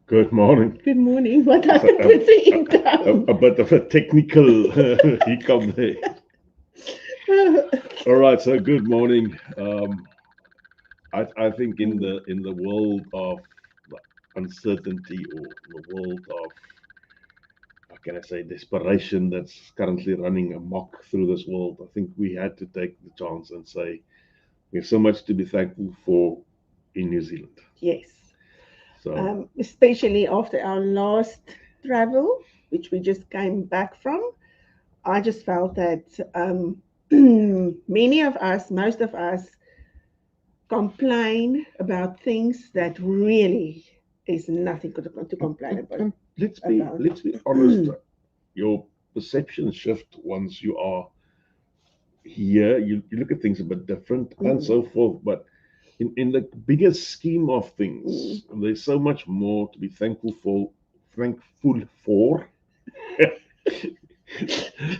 Good morning. Good morning. What happened with the income? A bit of a technical hiccup there. All right, so good morning. I think in the world of uncertainty, or the world of, how can I say, desperation that's currently running amok through this world, I think we had to take the chance and say we have so much to be thankful for in New Zealand. Yes. So Especially after our last travel, which we just came back from, I just felt that many of us, most of us, complain about things that really is nothing to complain about. and let's be about. let's be honest. Your perception shift once you are here. You look at things a bit different and Mm, so forth. But in the bigger scheme of mm. things, there's so much more to be thankful for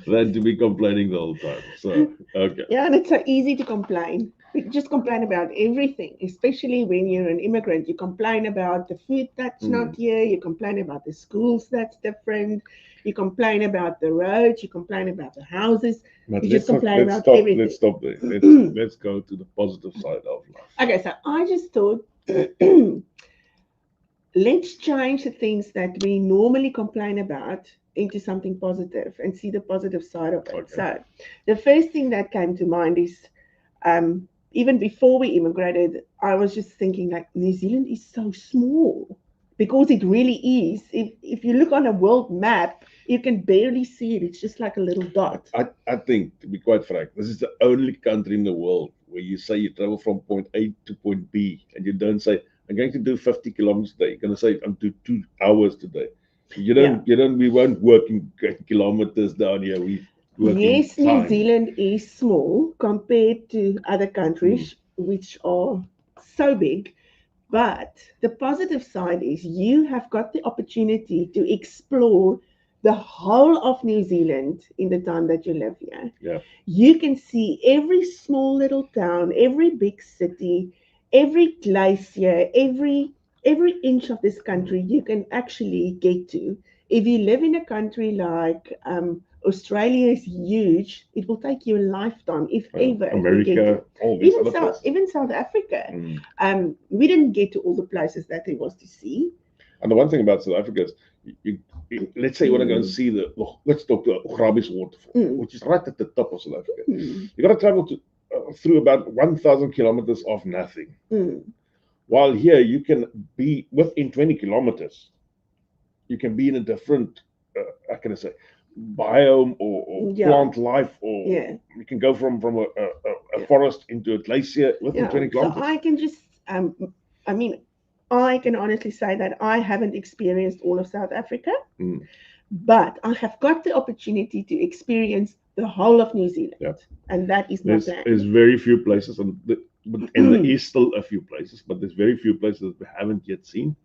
than to be complaining the whole time. So okay. Yeah, and it's so easy to complain. We just complain about everything, especially when you're an immigrant. You complain about the food that's not Mm. here, you complain about the schools that's different, you complain about the roads, you complain about the houses, But you just let's not complain let's about stop let's everything. stop there. Let's go to the positive side of life. Okay, so I just thought let's change the things that we normally complain about into something positive and see the positive side of it. Okay. So, the first thing that came to mind is even before we immigrated, I was just thinking like New Zealand is so small because it really is. If you look on a world map, you can barely see it. It's just like a little dot. I think, to be quite frank, this is the only country in the world where you say you travel from point A to point B and you don't say, I'm going to do 50 kilometers today. You're going to say, I'm doing 2 hours today. Yeah. We weren't working kilometers down here. We working Yes, New time. Zealand is small compared to other Mm, countries which are so big. But the positive side is you have got the opportunity to explore the whole of New Zealand in the time that you live here. yeah. You can see every small little town, every big city, every glacier, every inch of this country you can actually get to. If you live in a country like Australia is huge, it will take you a lifetime, if ever, to get to. America, all these other places. Even South Africa, Mm. we didn't get to all the places that there was to see. And the one thing about South Africa is, let's say you want to go and Mm, see let's talk to Grabie's waterfall, mm, which is right at the top of South Africa. mm, You got to travel through about 1,000 kilometers of nothing. mm. While here, you can be within 20 kilometers. You can be in a different, how can I say, biome or Yeah, plant life, or yeah, you can go from a yeah. forest into a glacier within Yeah, 20 so kilometers. I can just, I mean, I can honestly say that I haven't experienced all of South Africa, Mm, but I have got the opportunity to experience the whole of New yeah, Zealand, and that is my there's plan. very few places, and there is still a few places, but there's very few places that we haven't yet seen.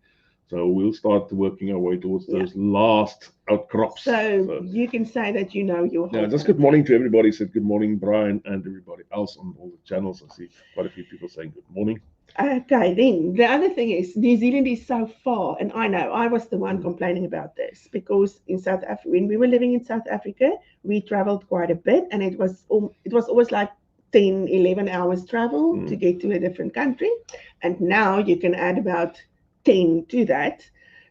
So we'll start working our way towards Yeah, those last outcrops. so So you can say that you know your yeah, whole just good morning country. to everybody. Said good morning, Brian, and everybody else on all the channels. I see quite a few people saying good morning. Okay, then the other thing is New Zealand is so far, and I know I was the one Mm, complaining about this because in South Africa, when we were living in South Africa, we traveled quite a bit, and it was always like 10, 11 hours travel to mm. get to a different country, and now you can add about 10 to that,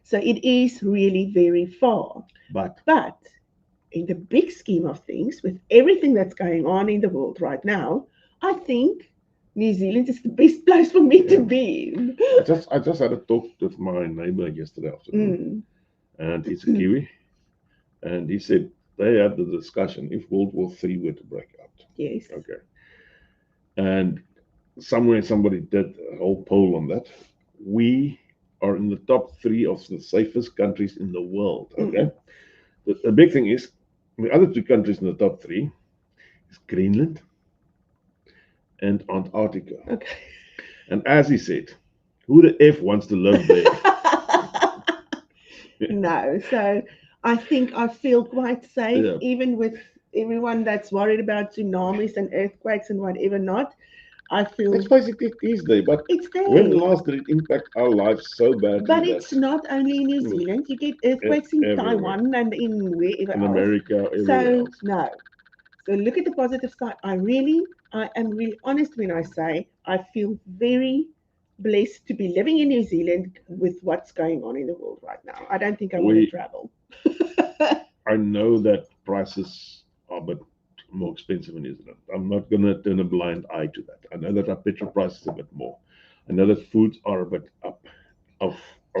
so it is really very far. But But in the big scheme of things, with everything that's going on in the world right now, I think New Zealand is the best place for me to yeah, be. I just had a talk with my neighbor yesterday afternoon, Mm, and he's a Kiwi, and he said they had the discussion if World War III were to break out. yes. Okay, and somewhere somebody did a whole poll on that. We are in the top three of the safest countries in the world. Mm, Okay, the big thing is the other two countries in the top three is Greenland and Antarctica. okay. And as he said, who the F wants to live there? No, so I think I feel quite safe, Yeah. even with everyone that's worried about tsunamis and earthquakes and whatever not. I Let's feel face it, it is there. But it's when there. last did it impact our lives so badly But that it's not only in New mm, Zealand. You get earthquakes in everywhere, Taiwan and in wherever in else. America, everywhere So else, no. So look at the positive side. I am really honest when I say I feel very blessed to be living in New Zealand with what's going on in the world right now. I don't think I want to we travel. I know that prices are a bit more expensive in New Zealand. I'm not going to turn a blind eye to that. I know that our petrol prices are a bit more. I know that foods are a bit up. Of,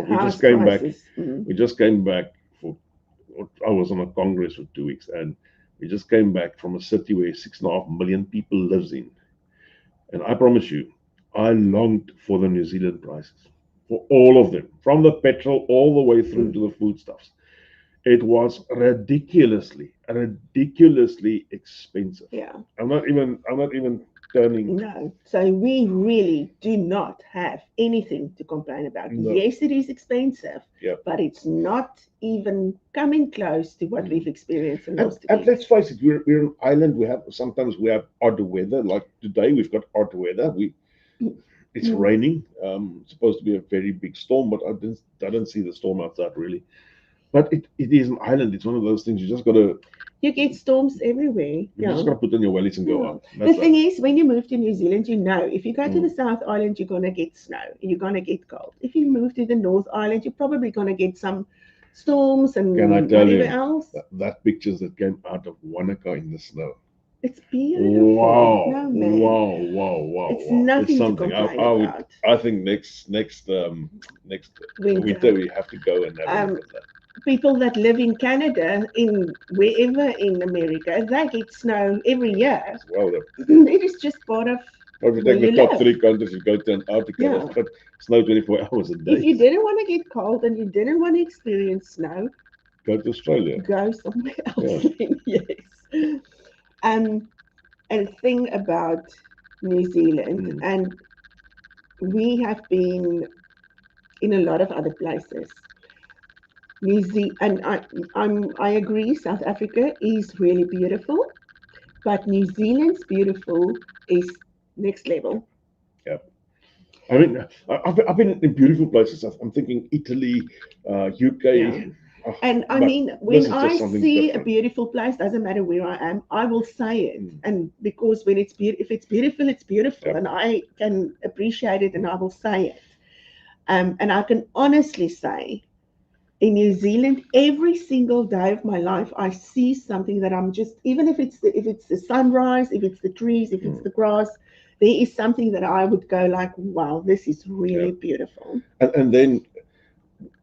we just House came back. prices. Mm. We just came back for. I was on a congress for 2 weeks, and we just came back from a city where 6.5 million people lives in. And I promise you, I longed for the New Zealand prices for all of them, from the petrol all the way through Mm. to the foodstuffs. It was ridiculously expensive. Yeah. I'm not even turning. No. So we really do not have anything to complain about. No. Yes, it is expensive, Yeah. but it's not even coming close to what we've experienced the And, last 2 and weeks. let's face it, we're an island. Sometimes we have odd weather. Like today, we've got odd weather. It's Mm. raining. It's supposed to be a very big storm, but I didn't see the storm outside really. But it is an island. It's one of those things You get storms everywhere. you Yeah. just gotta put on your wellies and go Yeah. out. The That's thing that. is, when you move to New Zealand, you know if you go to the Mm. South Island, you're gonna get snow. You're gonna get cold. If you move to the North Island, you're probably gonna get some storms Can I and tell whatever you else. that pictures that came out of Wanaka in the snow? It's beautiful. Wow, No man, wow, wow, wow, it's wow! It's nothing to something. complain about. I think next winter Winter. we have to go and have a look Um, at that. People that live in Canada, in wherever in America, they get snow every year. As well, It is just part of if you where take the you top live. three countries, you go to Antarctica. They've Yeah. got snow 24 hours a If day. you didn't want to get cold and you didn't want to experience snow, Go to Australia. go somewhere else Yeah. then, yes. Um, and thing about New Zealand, Mm. and we have been in a lot of other places. I agree, South Africa is really beautiful, but New Zealand's beautiful is next level. Yeah. I mean, I've been in beautiful places. I'm thinking Italy, Yeah. UK, And I but mean, this when is I just something see a different. beautiful place, doesn't matter where I am, I will say it. Mm. And because when if it's beautiful, it's beautiful, Yeah. and I can appreciate it, and I will say it. And I can honestly say, in New Zealand, every single day of my life, I see something that I'm just, even if it's the sunrise, if it's the trees, if it's Mm. the grass, there is something that I would go like, wow, this is Yeah. really beautiful. And then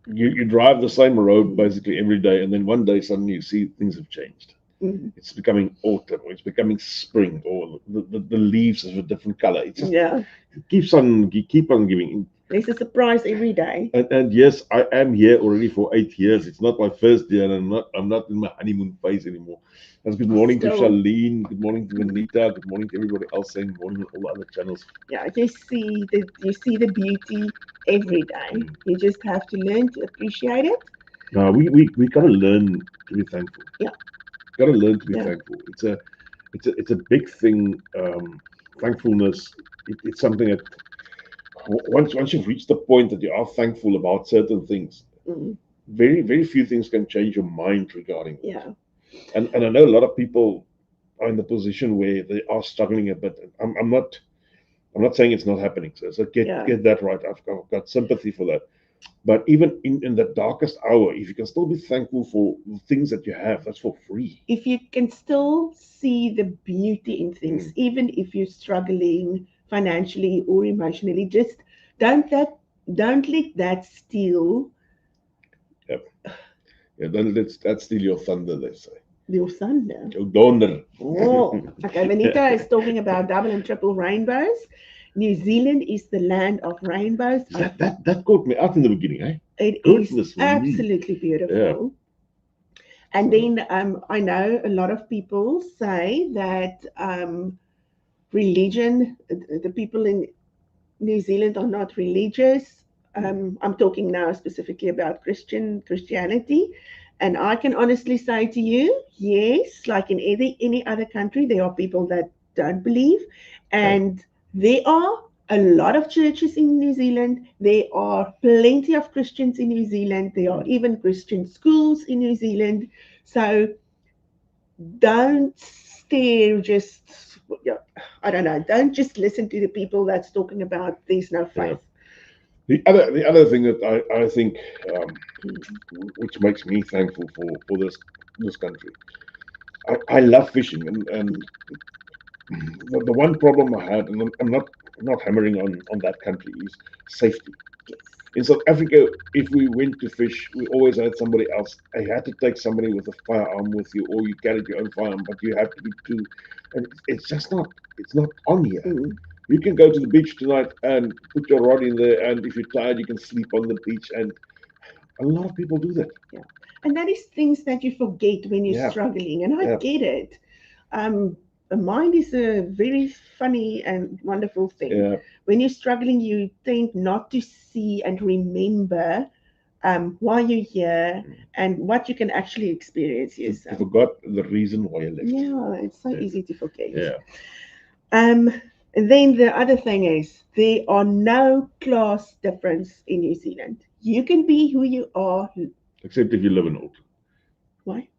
you drive the same road Mm. basically every day, and then one day suddenly you see things have changed. Mm. It's becoming autumn, or it's becoming spring, or the leaves is a different color. It just Yeah, keep on giving. there's a surprise every day. And yes, I am here already for 8 years. It's not my first year, and I'm not in my honeymoon phase anymore. And good morning to Still, Charlene. Good morning to Vanita. Good morning to everybody else saying good morning on all the other channels. yeah, you see the beauty every day. Mm. You just have to learn to appreciate it. Now we gotta learn to be thankful. Yeah, Gotta learn to be yeah, thankful. It's a big thing. Thankfulness. It's something that once you've reached the point that you are thankful about certain things, mm, very few things can change your mind regarding that. yeah. And I know a lot of people are in the position where they are struggling a bit. I'm not saying it's not happening. So Yeah. get that right. I've got sympathy for that. But even in the darkest hour, if you can still be thankful for the things that you have, that's for free. If you can still see the beauty in things, Mm. even if you're struggling financially or emotionally, just don't that don't let that steal Yep. Yeah, then that's still your thunder, they say. your thunder. Your donder. Oh, okay. Vanita is talking about double and triple rainbows. New Zealand is the land of rainbows. That caught me out in the beginning, eh? It is Goodness me. absolutely Yeah. beautiful. And So, then I know a lot of people say that religion, the people in New Zealand are not religious. I'm talking now specifically about Christianity. And I can honestly say to you, yes, like in any other country, there are people that don't believe. yeah. And There are a lot of churches in New Zealand. There are plenty of Christians in New Zealand. There are even Christian schools in New Zealand. So don't stare just, yeah, I don't know, don't just listen to the people that's talking about there's no Yeah. faith. The other thing that I think, um, Mm. which makes me thankful for this country, I love fishing, and the one problem I had, and I'm not hammering on that country, is safety. Yes. In South Africa, if we went to fish, we always had somebody else. I had to take somebody with a firearm with you, or you carried your own firearm, but you have to be two. And it's just not. It's not on here. Mm. You can go to the beach tonight and put your rod in there, and if you're tired, you can sleep on the beach. And a lot of people do that. Yeah. And that is things that you forget when you're Yeah, struggling. And I yeah, get it. A mind is a very funny and wonderful thing. yeah. When you're struggling, you tend not to see and remember why you're here and what you can actually experience. Yes. You forgot the reason why you left. Yeah, it's so Yeah, easy to forget. yeah. Um, and then the other thing is there are no class difference in New Zealand. You can be who you are. Except if you live in Auckland. Why?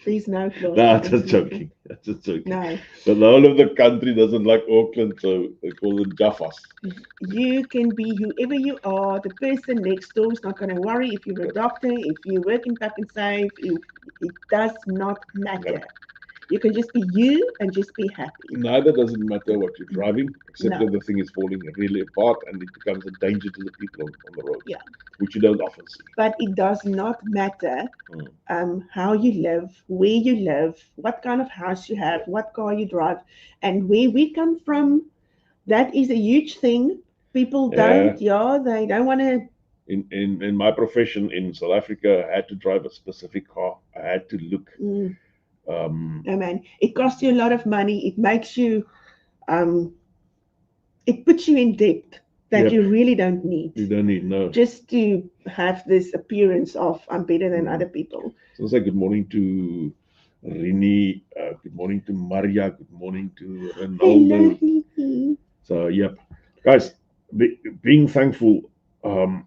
There's no class No, I'm difference. just joking. I'm just joking. No, But the whole of the country doesn't like Auckland, so they call them Jaffas. you can be whoever you are. The person next door is not going to worry if you're a doctor, if you work in Pack and Save. It does not No. matter. You can just be you and just be happy. Neither does it matter what you're driving, except No, that the thing is falling really apart and it becomes a danger to the people on the road, yeah, which you don't often see. but it does not matter Mm. how you live, where you live, what kind of house you have, Yeah. what car you drive, and where we come from. That is a huge thing. People Yeah. don't, yeah, they don't want to. In my profession in South Africa, I had to drive a specific car. I had to look. Mm, Um, no, man, it costs you a lot of money. It makes you, um, it puts you in debt that yep. you really don't need, You don't need no. just to have this appearance of I'm better than Mm. other people. So say good morning to Rini. Good morning to Maria. Good morning to Hello, Ronaldo. Lily. So yep, guys, being thankful. Um,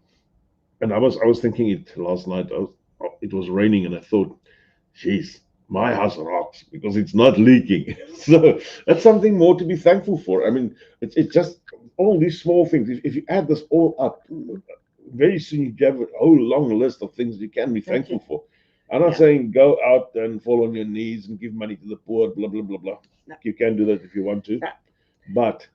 and I was thinking it last night. It was raining, and I thought, "Jeez, my house rocks because it's not leaking." So that's something more to be thankful for. I mean, it's just all these small things. If you add this all up, Mm, very soon you have a whole long list of things you can be thank you. thankful for. I'm not Yeah, saying go out and fall on your knees and give money to the poor, blah blah blah blah. no, You can do that if you want to, no, but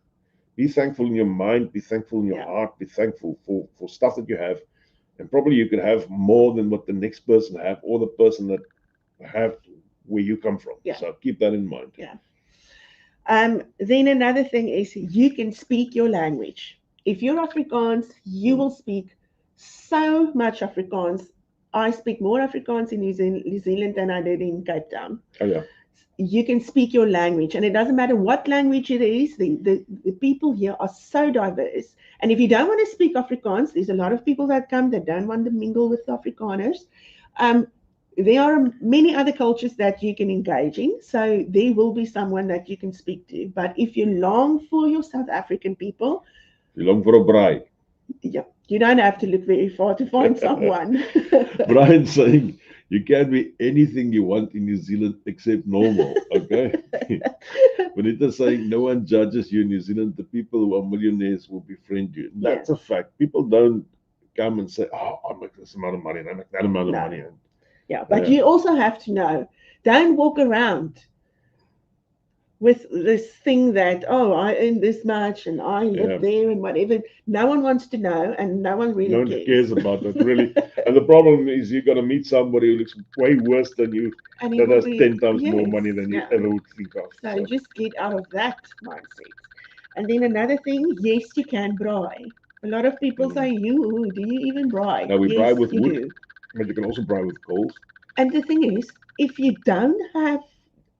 be thankful in your mind, be thankful in your yeah, heart, be thankful for stuff that you have, and probably you could have more than what the next person have or the person that have where you come from. yeah, So keep that in mind. yeah. Then another thing is you can speak your language. If you're Afrikaans, you Mm. will speak so much Afrikaans. I speak more Afrikaans in New Zealand than I did in Cape Town. Oh yeah, You can speak your language, and it doesn't matter what language it is. The people here are so diverse. And if you don't want to speak Afrikaans, there's a lot of people that come that don't want to mingle with Afrikaners. Um, there are many other cultures that you can engage in, so there will be someone that you can speak to. But if you long for your South African people, you long for a bride. yeah, you don't have to look very far to find someone. Brian saying you can be anything you want in New Zealand except normal. Okay. Bonita saying no one judges you in New Zealand. The people who are millionaires will befriend you. Yeah, That's a fact. People don't come and say, "Oh, I make this amount of money and I make that amount of no, money." yeah, but Yeah, you also have to know, don't walk around with this thing that, oh, I earn this much and I live yeah. there and whatever. No one wants to know and no one No really one cares. cares about that really. And the problem is you're gonna meet somebody who looks way worse than you And it that will has be, 10 times more yes, money than you yeah. ever would think of. So So just get out of that mindset. And then another thing, yes, you can braai. A lot of people say, you, do you even braai? now we Yes, bribe with you wood, do. but you can also bribe with coals. And the thing is, if you don't have,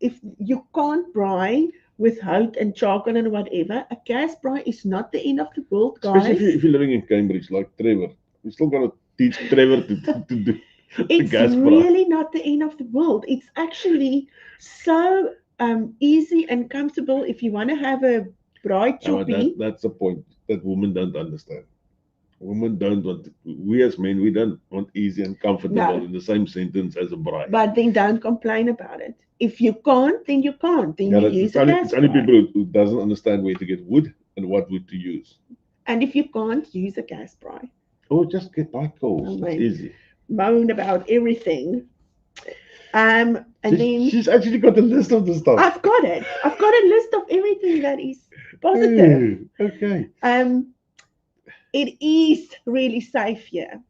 if you can't braai with hout and charcoal and whatever, a gas braai is not the end of the world, Especially if guys. you're living in Cambridge like Trevor. We still gotta teach Trevor to do the It's gas price. really not the end of the world. It's actually so easy and comfortable if you want to have braai No, but choppie. that's the point that women don't understand. Women don't want. We as men, we don't want easy and comfortable No, in the same sentence as a bride. but then don't complain about it. If you can't, then you can't. Then Yeah, you it's use a only gas it's only braai. people who doesn't understand where to get wood and what wood to use. And if you can't, use a gas braai. Oh, just get by I coals. It's mean, easy. moan about everything. And then She's actually got a list of the stuff. I've got it. I've got a list of everything that is positive. Hey, okay. Um, it is really safe here.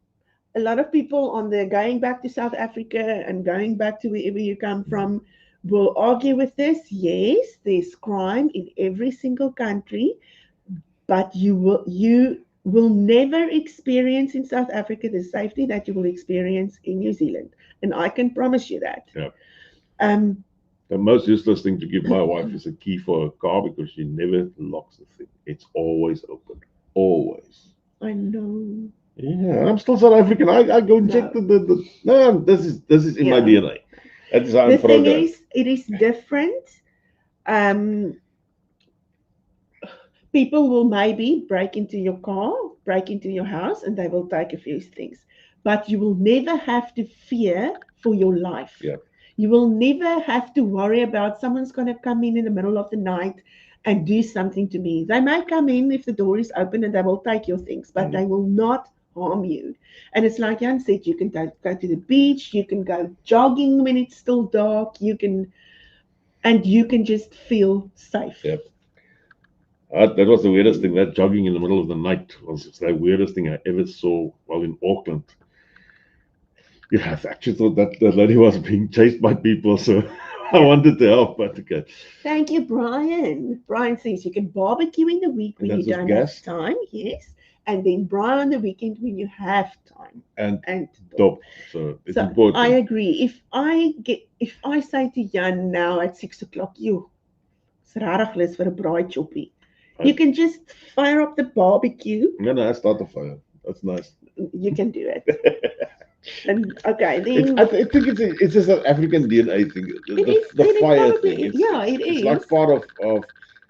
A lot of people on the going back to South Africa and going back to wherever you come from will argue with this. Yes, there's crime in every single country, but you will never experience in South Africa the safety that you will experience in New Zealand, and I can promise you that. Yeah. Um, The most useless thing to give my wife is a key for a car because she never locks the thing. It's always open. Always. I know. Yeah, and I'm still South African. I go and check No, the no, this is in my yeah. DNA. That is how The I'm thing programmed. is, it is different. Um, People will maybe break into your car, break into your house, and they will take a few things. But you will never have to fear for your life. Yeah. You will never have to worry about someone's going to come in the middle of the night and do something to me. They may come in if the door is open and they will take your things, but Mm. they will not harm you. And it's like Jan said, you can go to the beach, you can go jogging when it's still dark, and you can just feel safe. Yeah. That was the weirdest thing. That jogging in the middle of the night was the weirdest thing I ever saw while in Auckland. Yeah, I actually thought that the lady was being chased by people, so I Yeah. wanted to help, but okay. Thank you, Brian. Brian says you can barbecue in the week And when you that's with don't have gas time, yes, and then braai on the weekend when you have time. and And top, so it's so I important. agree. If I say to Jan now at 6 o'clock, you it's rarig lus for a braai choppie. I, You can just fire up the barbecue. no, I start the fire. That's nice. You can do it. And okay, It's then I think it's just an African DNA thing. The, it the, is. the It is fire thing. probably yeah. It It's is. like part of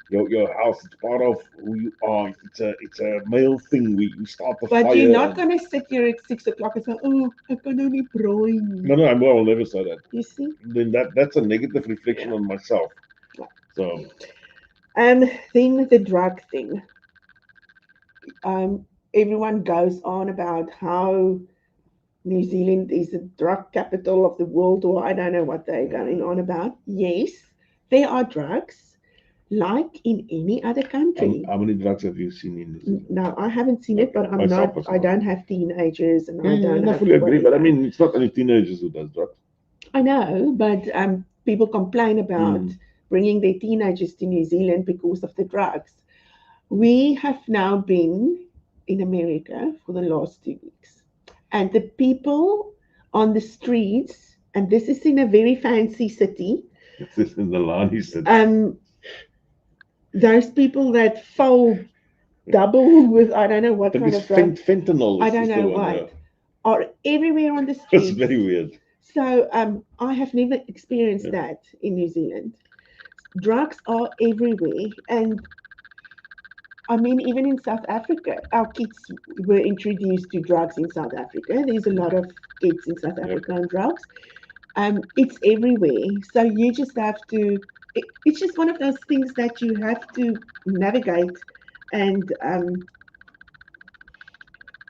your house. It's part of who you are. It's a male thing. We start the But you're fire not and gonna sit here at 6 o'clock and say, "Oh, I can only braai." no, I will never say that. You see? Then that's a negative reflection Yeah. on myself. So Then the drug thing. Everyone goes on about how New Zealand is the drug capital of the world, or I don't know what they're going on about. Yes, there are drugs like in any other country. how many drugs have you seen in New Zealand? No, I haven't seen it, Okay, but I'm myself not. as I well. don't have teenagers, and Yeah, I yeah, don't I have fully agree. But I whatever. mean, it's not only teenagers who does drugs. I know, but people complain about Mm. bringing their teenagers to New Zealand because of the drugs. We have now been in America for the last 2 weeks, and the people on the streets, and this is in a very fancy city, It's this in the line, he said. those people that fold double with I don't know I what think kind it's of drug, fentanyl I is don't the know one. Yeah, what, are everywhere on the that's streets. very weird. So I have never experienced Yeah. that in New Zealand. Drugs are everywhere, and I mean, even in South Africa, our kids were introduced to drugs in South Africa. There's a lot of kids in South Yep. Africa on drugs. It's everywhere. So you just have to. It's just one of those things that you have to navigate, and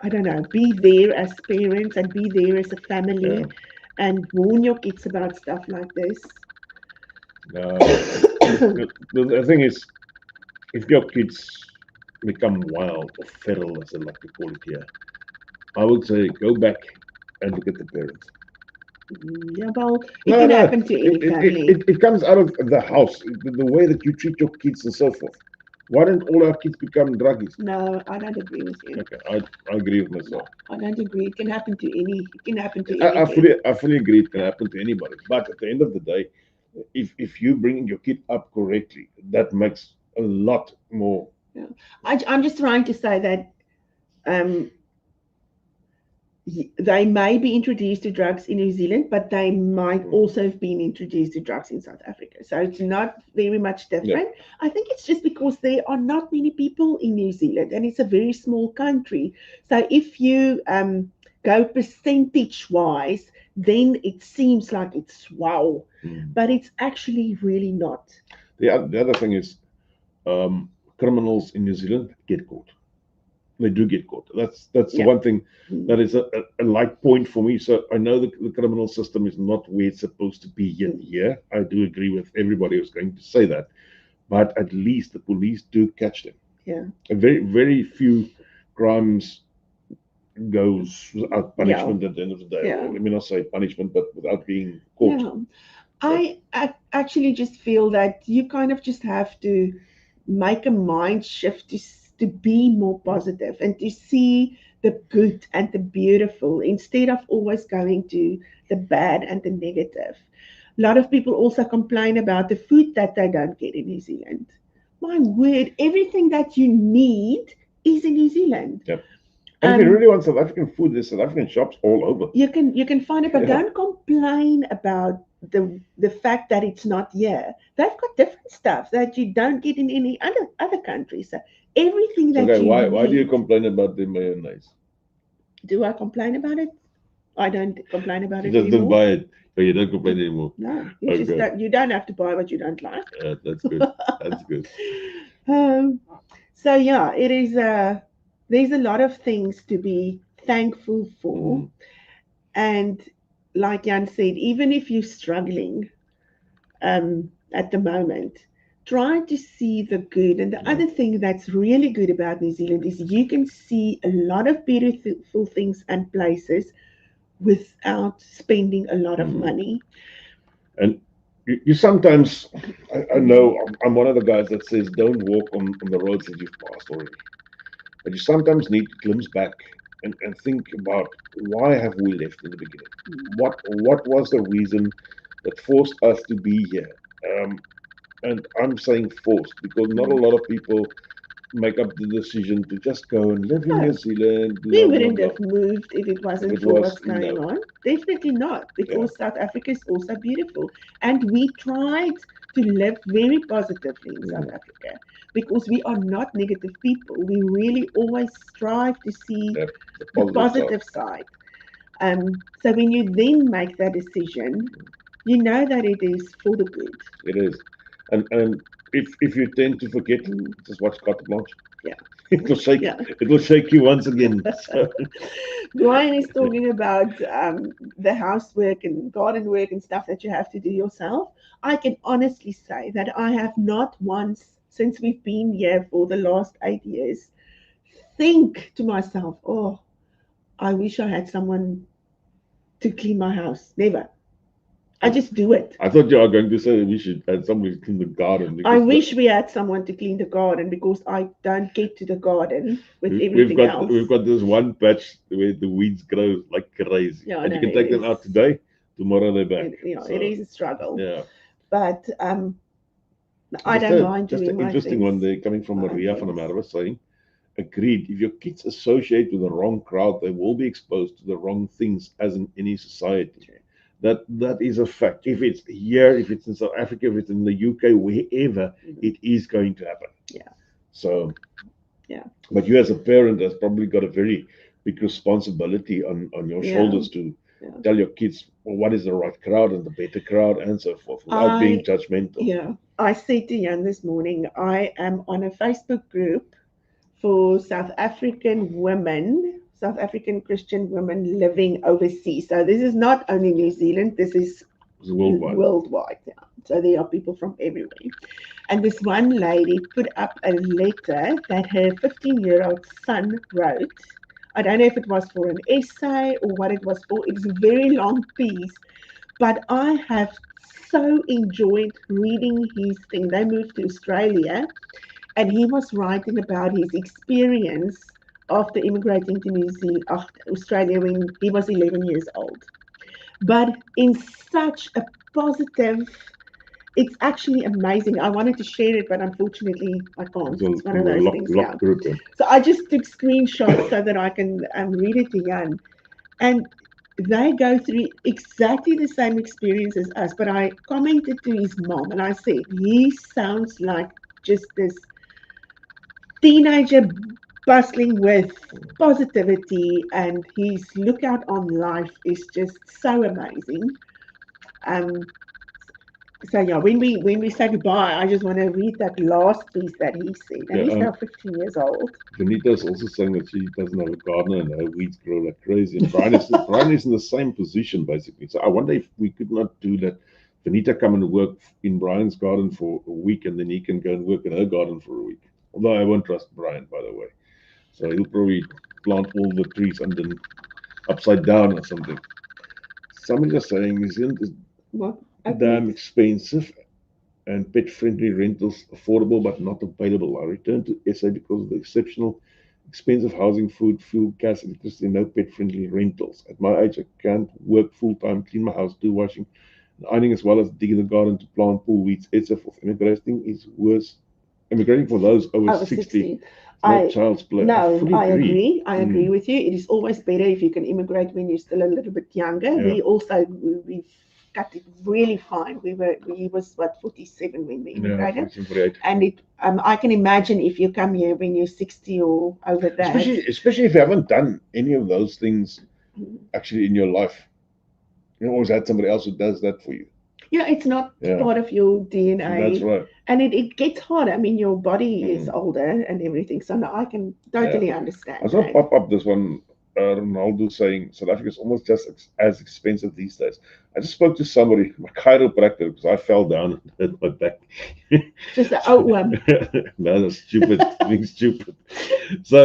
I don't know, be there as parents and be there as a Yeah. family, and warn your kids about stuff like this. The thing is, if your kids become wild or feral, as I like to call it here, I would say go back and look at the parents. Yeah, well, it No, can no, happen to any family. it comes out of the house, the way that you treat your kids and so forth. Why don't all our kids become druggies? No, I don't agree with you. Okay, I agree with No, myself. I don't agree. It can happen to any. It can happen to any kid. I fully agree it can happen to anybody. But at the end of the day, if you bring your kid up correctly, that makes a lot more. Yeah. I'm just trying to say that um, they may be introduced to drugs in New Zealand, but they might also have been introduced to drugs in South Africa. So it's not very much Yeah. different. I think it's just because there are not many people in New Zealand and it's a very small country. So if you go percentage wise, then it seems like it's wow, but it's actually really not. The other thing is, criminals in New Zealand get caught. They do get caught. That's the Yeah. one thing that is a light point for me. So I know the criminal system is not where it's supposed to be yet. Here, I do agree with everybody who's going to say that, but at least the police do catch them. Yeah. And very few crimes goes without punishment at the end of the day. Yeah. Let me not say punishment, but without being caught. Yeah. I actually just feel that you kind of just have to make a mind shift to be more positive and to see the good and the beautiful instead of always going to the bad and the negative. A lot of people also complain about the food that they don't get in New Zealand. My word, everything that you need is in New Zealand. Yep. And if you really want South African food, there's South African shops all over. You can find it, but Yeah. don't complain about the fact that it's not here. They've got different stuff that you don't get in any other countries. So everything that Okay, you why do you need. complain about the mayonnaise? Do I complain about it? I don't complain about You it just don't anymore. buy it. Oh, you don't complain anymore. No, you just Okay. you don't have to buy what you don't like. That's good. That's good. So yeah, it is. There's a lot of things to be thankful for, and like Jan said, even if you're struggling at the moment, try to see the good. And the other thing that's really good about New Zealand is you can see a lot of beautiful things and places without spending a lot of money. And you sometimes, I know I'm one of the guys that says don't walk on the roads that you've passed already. But you sometimes need to glimpse back and think about why have we left in the beginning? What was the reason that forced us to be here? And I'm saying forced because not a lot of people make up the decision to just go and live in No, New Zealand. we Blah, blah, wouldn't blah. have moved if it wasn't If it for was, what's going no. on. Definitely not, because South Africa is also beautiful. And we tried to live very positively in South Africa because we are not negative people. We really always strive to see Yeah, the positive side. So when you then make that decision, you know that it is for the good. It is. And if you tend to forget, just watch Carte Blanche. Yeah. It'll shake. Yeah. It'll shake you once again. So, Brian is talking about the housework and garden work and stuff that you have to do yourself. I can honestly say that I have not once, since we've been here for the last 8 years, think to myself, oh, I wish I had someone to clean my house. Never. I just do it. I thought you were going to say we should have somebody clean the garden. I wish we had someone to clean the garden because I don't get to the garden with everything else. We've got this one patch where the weeds grow like crazy. Yeah, And no, you can take them out today, tomorrow they're back. It is a struggle. Yeah. But I don't mind doing just an interesting one there coming from Maria van der Merwe saying, agreed, if your kids associate with the wrong crowd, they will be exposed to the wrong things as in any society. That is a fact. If it's here, if it's in South Africa, if it's in the UK, wherever, it is going to happen. Yeah. So, yeah. But you as a parent has probably got a very big responsibility on your shoulders to tell your kids what is the right crowd and the better crowd and so forth without being judgmental. Yeah. I said to Jan this morning, I am on a Facebook group for South African women, South African Christian women living overseas. So this is not only New Zealand, this is worldwide. Yeah. So there are people from everywhere. And this one lady put up a letter that her 15-year-old son wrote. I don't know if it was for an essay or what it was for. It's a very long piece. But I have so enjoyed reading his thing. They moved to Australia. And he was writing about his experience after immigrating to Australia when he was 11 years old. But in such a positive, it's actually amazing. I wanted to share it, but unfortunately I can't. It's one of those things. Yeah. So I just took screenshots so that I can read it to Jan. and they go through exactly the same experience as us. But I commented to his mom and I said, he sounds like just this teenager bustling with positivity, and his lookout on life is just so amazing. Um, so yeah, when we say goodbye, I just want to read that last piece that he said, and Yeah, he's now 15 years old. Vanita's also saying that she doesn't have a gardener and her weeds grow like crazy. And Brian is in the same position basically. So I wonder if we could not do that. Vanita come and work in Brian's garden for a week, and then he can go and work in her garden for a week. Although I won't trust Brian, by the way. So he'll probably plant all the trees and then upside down or something. Somebody is saying New Zealand is What? damn expensive and pet-friendly rentals affordable but not available. I returned to SA because of the exceptional expensive housing, food, fuel, gas, electricity, no pet-friendly rentals. At my age, I can't work full-time, clean my house, do washing and ironing, as well as digging the garden to plant pool weeds, etc. Immigrating is worse. Immigrating for those over Over 60 60. is not I child's play. I No, fully I agree. agree. I agree with you. It is always better if you can immigrate when you're still a little bit younger. Yeah. We've cut it really fine. We was what 47 when we Yeah, immigrated, 48. and it I can imagine if you come here when you're 60 or over that. Especially if you haven't done any of those things actually in your life. You always had somebody else who does that for you. Yeah, it's not Yeah. part of your That's DNA. right. And it gets hard. I mean, your body is Mm. older and everything. So no, I can totally I understand was going to that. pop up this one, Ronaldo saying South Africa is almost just as expensive these days. I just spoke to somebody, my chiropractor, because I fell down and hurt my back. Just the old one. No, that's stupid, being stupid. So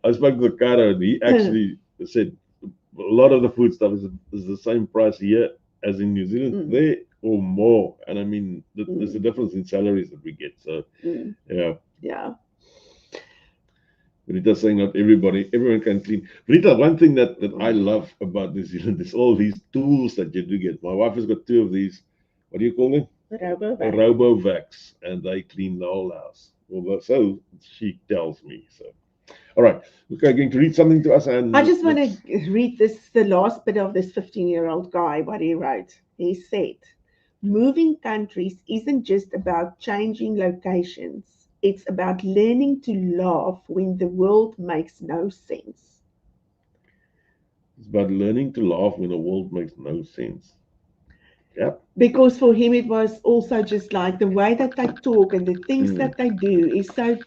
I spoke to the chiro, and he actually said a lot of the food stuff is the same price here as in New Zealand, Mm. there or more. And I mean, there's a difference in salaries that we get. So yeah. Yeah. Rita's saying not everyone can clean. Rita, one thing that I love about New Zealand is all these tools that you do get. My wife has got 2 of these. What do you call them? Robo-vac. Robo-vacs, and they clean the whole house. Well, so she tells me. So, all right, okay, going to read something to us, and I just want to read the last bit of this 15-year-old guy, what he wrote. He said, moving countries isn't just about changing locations. It's about learning to laugh when the world makes no sense. It's about learning to laugh when the world makes no sense. Yeah. Because for him, it was also just like the way that they talk and the things that they do is so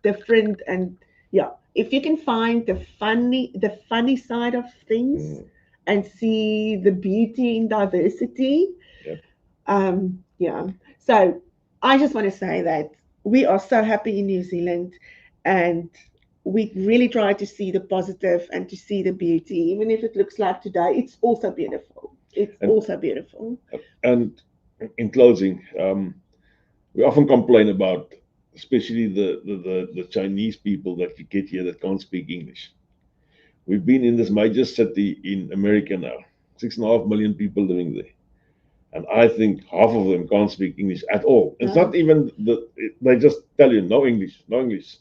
different. And yeah, if you can find the funny side of things and see the beauty in diversity, Yep. yeah. So I just want to say that we are so happy in New Zealand, and we really try to see the positive and to see the beauty, even if it looks like today. It's also beautiful. It's also beautiful. And in closing, we often complain about, especially the Chinese people that you get here that can't speak English. We've been in this major city in America now, 6.5 million people living there. And I think half of them can't speak English at all. It's not even they just tell you no English,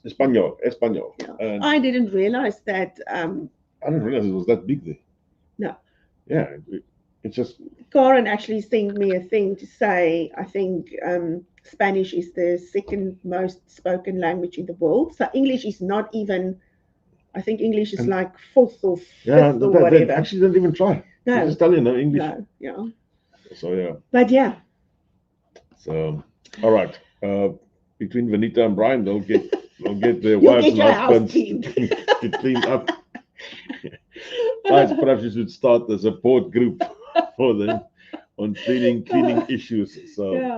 Espanol, Espanol. Yeah. I didn't realize that. I didn't realize it was that big there. No. Yeah, it's just. Karen actually sent me a thing to say, I think Spanish is the second most spoken language in the world. So English is not even, I think English is like fourth or fifth or whatever. They actually don't even try. No. They just tell you no English. No, yeah. So yeah. But yeah. So all right. Between Vanita and Brian, they'll get their wives and husbands to clean up. Guys, perhaps you should start the support group for them on cleaning issues. So yeah.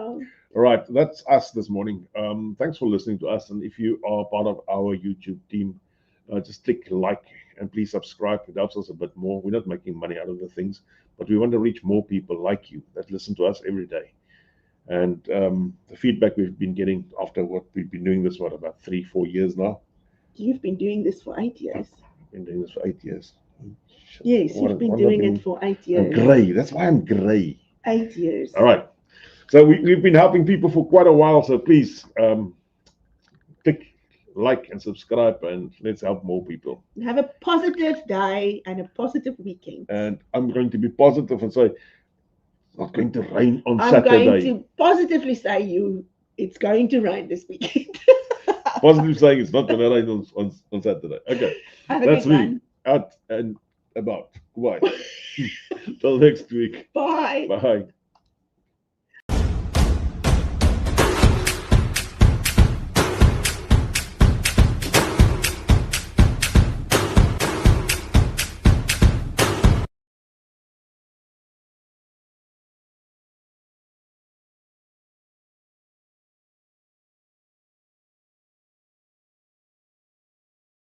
All right, that's us this morning. Thanks for listening to us, and if you are part of our YouTube team, just click like and please subscribe. It helps us a bit more. We're not making money out of the things, but we want to reach more people like you that listen to us every day. And the feedback we've been getting after what we've been doing this, about 3-4 years now. You've been doing this for 8 years. I've been doing this for 8 years. Yes, you've been doing it for 8 years. I'm grey. That's why I'm grey. 8 years. All right. So we've been helping people for quite a while. So please click like and subscribe, and let's help more people. Have a positive day and a positive weekend. And I'm going to be positive and say it's not going to rain on I'm going Saturday. to positively say it's going to rain this weekend. Positive saying it's not going to rain on Saturday. Okay, Have a that's good me. one. Out and about. Goodbye. Till next week. Bye. Bye.